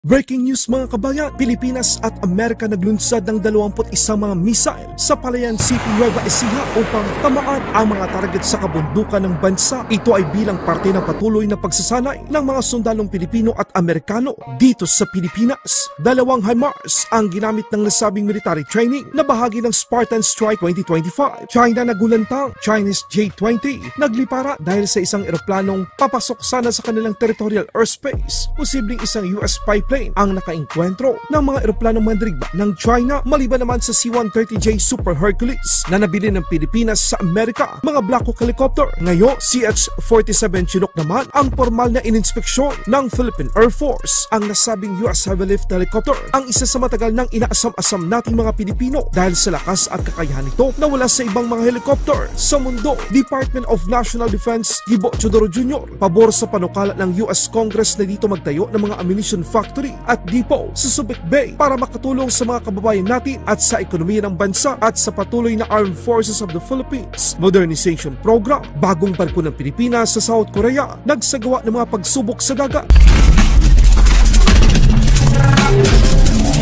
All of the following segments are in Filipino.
Breaking news mga kabayan, Pilipinas at Amerika naglunsad ng 21 mga missile sa Palayan City, Nueva Ecija upang tamaan ang mga target sa kabundukan ng bansa. Ito ay bilang parte ng patuloy na pagsasanay ng mga sundalong Pilipino at Amerikano dito sa Pilipinas. 2 HIMARS ang ginamit ng nasabing military training na bahagi ng Spartan Strike 2025. China nagulantang, Chinese J-20 naglipara dahil sa isang eroplanong papasok sana sa kanilang territorial airspace. Posibleng isang US spy plane ang nakainkwentro ng mga eroplanong mandirigma ng China, maliban naman sa C-130J Super Hercules na nabili ng Pilipinas sa Amerika, mga Black Hawk helicopter. Ngayon, CH-47 Chinook naman ang formal na ininspeksyon ng Philippine Air Force. Ang nasabing US Heavy Lift helicopter ang isa sa matagal nang inaasam-asam nating mga Pilipino dahil sa lakas at kakayahan nito na wala sa ibang mga helicopter sa mundo. Department of National Defense Gibo Chodoro Jr. pabor sa panukala ng US Congress na dito magtayo ng mga ammunition factory at depot sa Subic Bay para makatulong sa mga kababayan natin at sa ekonomiya ng bansa at sa patuloy na Armed Forces of the Philippines Modernization Program. Bagong barko ng Pilipinas sa South Korea nagsagawa ng mga pagsubok sa dagat.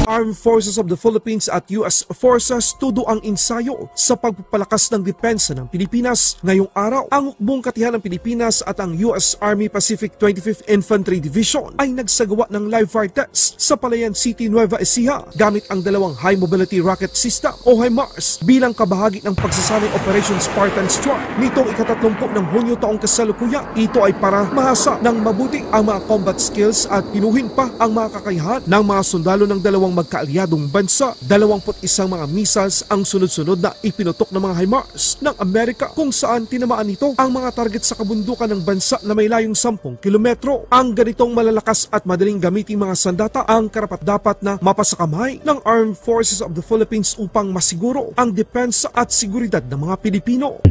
Armed Forces of the Philippines at US Forces tudo ang ensayo sa pagpapalakas ng depensa ng Pilipinas. Ngayong araw, ang hukbong katihan ng Pilipinas at ang US Army Pacific 25th Infantry Division ay nagsagawa ng live fire test sa Palayan City, Nueva Ecija gamit ang 2 High Mobility Rocket System o HIMARS bilang kabahagi ng pagsasanay Operation Spartan Strike nitong ika-30 ng Hunyo taong kasalukuyan. Ito ay para mahasa ng mabuti ang mga combat skills at pinuhin pa ang mga kakayahan ng mga sundalo ng dalawang magkaalyadong bansa. 21 mga missiles ang sunod-sunod na ipinutok ng mga HIMARS ng Amerika kung saan tinamaan nito ang mga target sa kabundukan ng bansa na may layong 10 kilometro. Ang ganitong malalakas at madaling gamiting mga sandata ang karapat-dapat na mapasakamay ng Armed Forces of the Philippines upang masiguro ang depensa at seguridad ng mga Pilipino.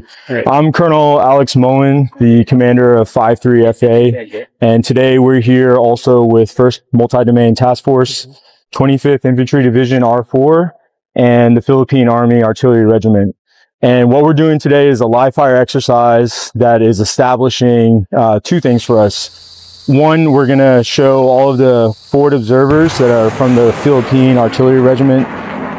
I'm Colonel Alex Moen, the commander of 53 FA, and today we're here also with 1st Multi-Domain Task Force, 25th Infantry Division R4, and the Philippine Army Artillery Regiment. And what we're doing today is a live fire exercise that is establishing 2 things for us. One, we're going to show all of the forward observers that are from the Philippine Artillery Regiment.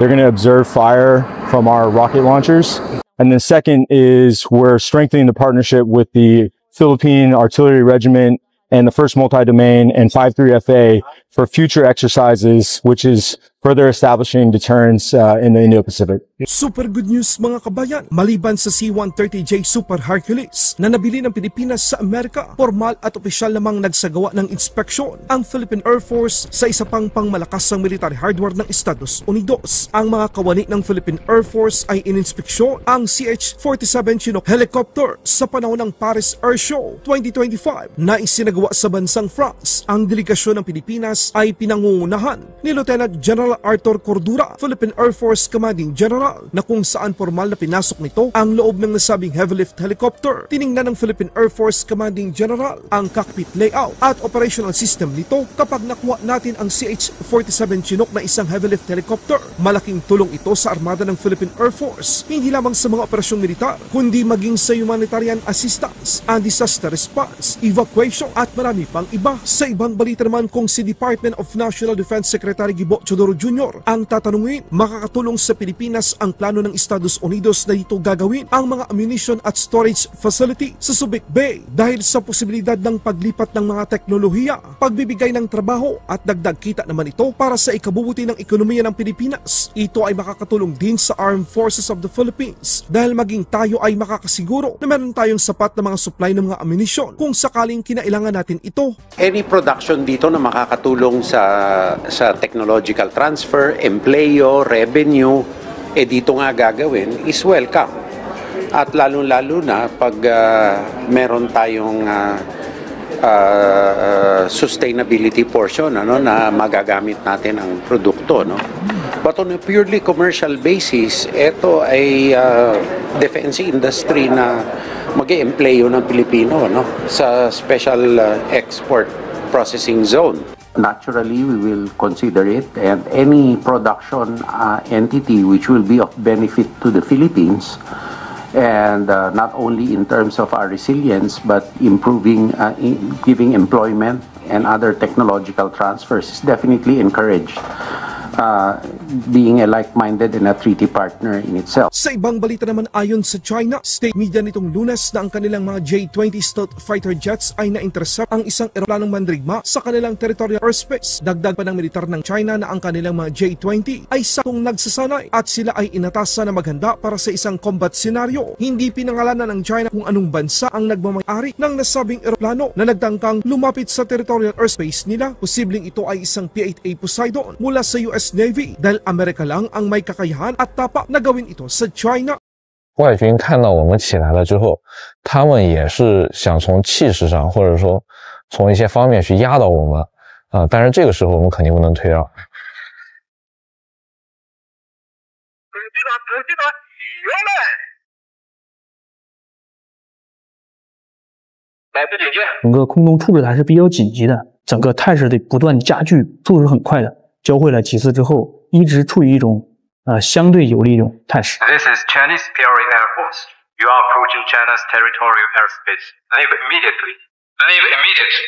They're going to observe fire from our rocket launchers. And then second is we're strengthening the partnership with the Philippine Artillery Regiment and the 1st Multi-Domain and 53 FA for future exercises, which is further establishing deterrence in the Indo-Pacific. Super good news mga kabayan, maliban sa C-130J Super Hercules na nabili ng Pilipinas sa Amerika, formal at opisyal namang nagsagawa ng inspeksyon ang Philippine Air Force sa isa pang pangmalakasang military hardware ng Estados Unidos. Ang mga kawani ng Philippine Air Force ay ininspeksyon ang CH-47 Chinook helicopter sa panahon ng Paris Air Show 2025 na isinagawa sa bansang France. Ang delegasyon ng Pilipinas ay pinangungunahan ni Lieutenant General Arthur Cordura, Philippine Air Force Commanding General, na kung saan formal na pinasok nito ang loob ng nasabing heavy lift helicopter. Tiningnan ng Philippine Air Force Commanding General ang cockpit layout at operational system nito. Kapag nakuha natin ang CH-47 Chinook na isang heavy lift helicopter, malaking tulong ito sa armada ng Philippine Air Force, hindi lamang sa mga operasyong militar, kundi maging sa humanitarian assistance and disaster response, evacuation at marami pang iba. Sa ibang balita naman, kung si Department of National Defense Secretary Gibo Chodoro Jr. ang tatanungin, makakatulong sa Pilipinas ang plano ng Estados Unidos na dito gagawin ang mga ammunition at storage facility sa Subic Bay dahil sa posibilidad ng paglipat ng mga teknolohiya, pagbibigay ng trabaho at dagdag kita naman ito para sa ikabubuti ng ekonomiya ng Pilipinas. Ito ay makakatulong din sa Armed Forces of the Philippines dahil maging tayo ay makakasiguro na meron tayong sapat na mga supply ng mga ammunition kung sakaling kinailangan natin ito. Any production dito na makakatulong sa technological transfer, empleo, revenue, dito nga gagawin is welcome. At lalo-lalo na pag meron tayong sustainability portion na magagamit natin ang produkto. But on a purely commercial basis, ito ay defense industry na mag-e-empleyo ng Pilipino sa special export processing zone. Naturally, we will consider it, and any production entity which will be of benefit to the Philippines, and not only in terms of our resilience, but improving, giving employment and other technological transfers is definitely encouraged. Being a like-minded and a treaty partner in itself. Sa ibang balita naman ayon sa China, state media nitong Lunes na ang kanilang mga J-20 stealth fighter jets ay na-intercept ang isang eroplanong mandirigma sa kanilang territorial airspace. Dagdag pa ng militar ng China na ang kanilang mga J-20 ay saktong nagsasanay at sila ay inatasan na maghanda para sa isang combat scenario. Hindi pinangalanan ng China kung anong bansa ang nagmamayari ng nasabing eroplano na nagtangkang lumapit sa territorial airspace nila. Posibleng ito ay isang P-8A Poseidon mula sa US Navy dahil Amerika lang ang may kakayahan at tapak na gawin ito sa China. 外军看到我们起来了之后，他们也是想从气势上或者说从一些方面去压倒我们但是这个时候我们肯定不能退让。整个空中处置还是比较紧急的，整个态势的不断加剧，速度是很快的。交会了几次之后，一直处于一种相对有利一种态势。This is Chinese PRA Air Force. You are approaching China's territorial airspace. Leave immediately. Leave immediately.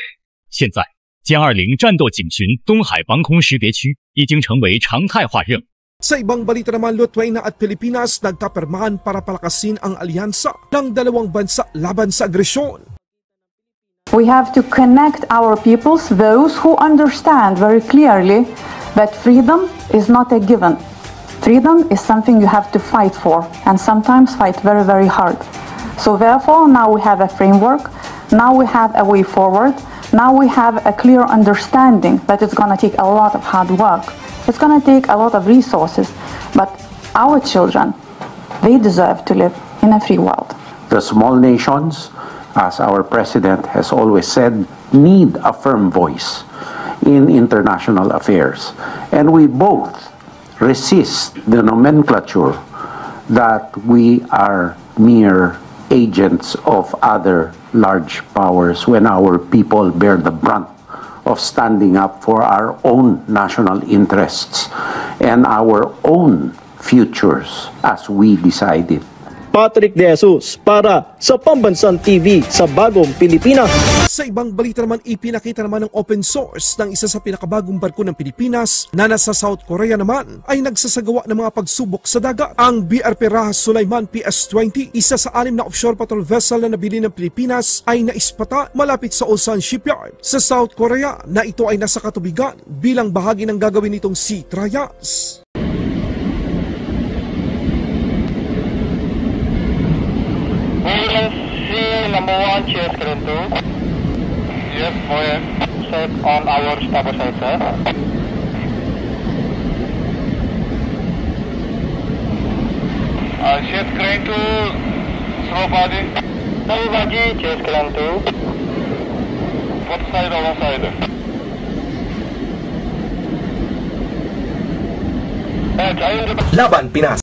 现在，歼20战斗警巡东海防空识别区已经成为常态化任务。 Sa ibang balita naman, Lithuania at Pilipinas nagkapirmahan para palakasin ang alyansa ng dalawang bansa laban sa agresyon. We have to connect our peoples, those who understand very clearly that freedom is not a given. Freedom is something you have to fight for, and sometimes fight very, very hard. So therefore, now we have a framework, now we have a way forward, now we have a clear understanding that it's going to take a lot of hard work. It's going to take a lot of resources, but our children, they deserve to live in a free world. The small nations, as our president has always said, need a firm voice in international affairs. And we both resist the nomenclature that we are mere agents of other large powers when our people bear the brunt of standing up for our own national interests and our own futures as we decide it. Patrick De Jesus para sa Pambansang TV sa Bagong Pilipinas. Sa ibang balita naman, ipinakita naman ng open source ng isa sa pinakabagong barko ng Pilipinas na nasa South Korea naman ay nagsasagawa ng mga pagsubok sa dagat. Ang BRP Rahas Sulaiman PS-20, isa sa 6 na offshore patrol vessel na nabili ng Pilipinas, ay naispata malapit sa Ulsan Shipyard sa South Korea na ito ay nasa katubigan bilang bahagi ng gagawin nitong sea trials. Number 1, cheers, current 2. Yes, go ahead. Set on our starboard side, sir. Cheers, current 2. Slow body. Slow body, cheers, current 2. Port side, over side. Laban Pinas.